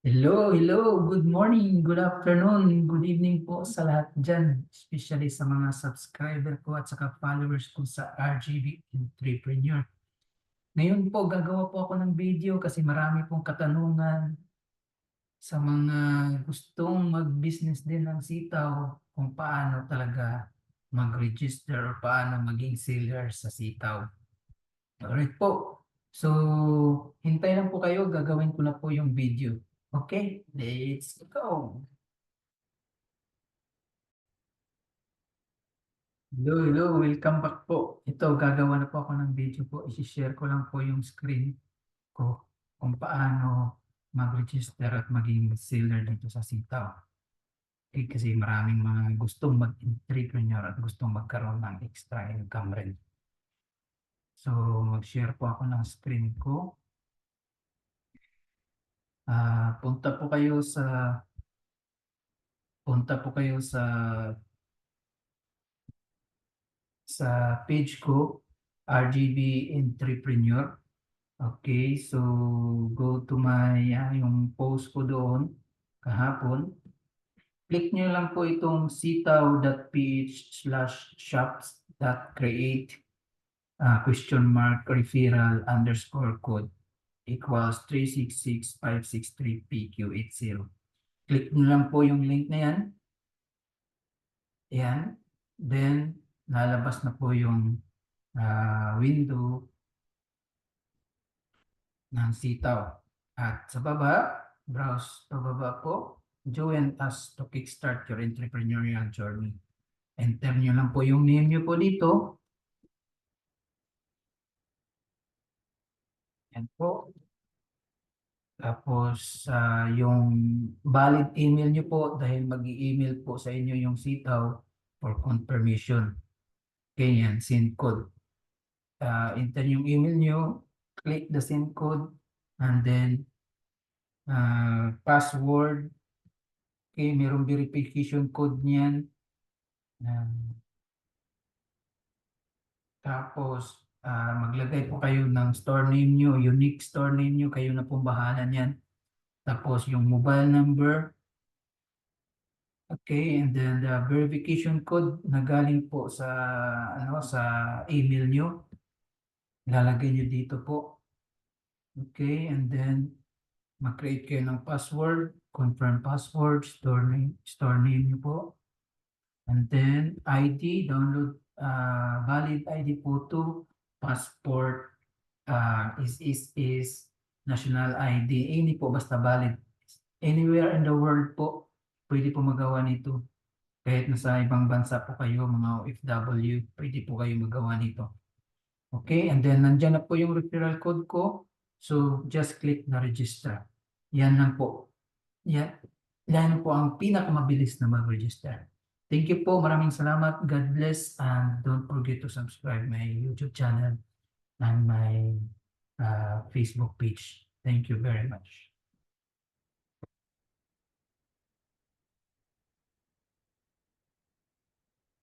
Hello. Good morning, good afternoon, good evening po sa lahat dyan. Especially sa mga subscriber ko at saka followers ko sa RGB Entrepreneur. Ngayon po, gagawa po ako ng video kasi marami pong katanungan sa mga gustong mag-business din ng sitaw kung paano talaga mag-register o paano maging seller sa sitaw. Alright po. So, hintay lang po kayo. Gagawin ko na po yung video. Okay, let's go. Hello. Welcome back po. Ito, gagawa na po ako ng video po. I-share ko lang po yung screen ko kung paano mag-register at maging seller dito sa sitaw. Okay, kasi maraming mga gustong mag-entrepreneur at gustong magkaroon ng extra income rin. So, mag-share po ako ng screen ko. Punta po kayo sa page ko, RGB Entrepreneur. Okay, so go to yung post ko doon kahapon. Click nyo lang po itong sitaw.ph/shops.create !referral_code equals 3665663PQ80. Click nyo lang po yung link na yan. Yan. Then, lalabas na po yung window ng sitaw. At sa baba, browse pababa po, join us to kickstart your entrepreneurial journey. Enter nyo lang po yung name nyo po dito. Yan po. Tapos, yung valid email nyo po dahil mag-i-email po sa inyo yung sitaw for confirmation. Okay, yan, send code. Enter yung email nyo, click the send code, and then password. Okay, mayroong verification code niyan. Tapos, maglagay po kayo ng store name nyo, unique store name nyo, kayo na pong bahala niyan. Tapos, yung mobile number. Okay, and then the verification code na galing po sa email nyo. Ilalagay nyo dito po. Okay, and then mag-create kayo ng password, confirm password, store name nyo po. And then ID, download valid ID photo, passport, is national ID. Hindi po basta valid. Anywhere in the world po, pwede po magawa nito. Kahit nasa ibang bansa po kayo, mga OFW, pwede po kayo magawa nito. Okay, and then nandyan na po yung referral code ko. So, just click na register. Yan lang po. Yan po ang pinakamabilis na mag-register. Thank you po. Maraming salamat. God bless. And don't forget to subscribe my YouTube channel and my Facebook page. Thank you very much.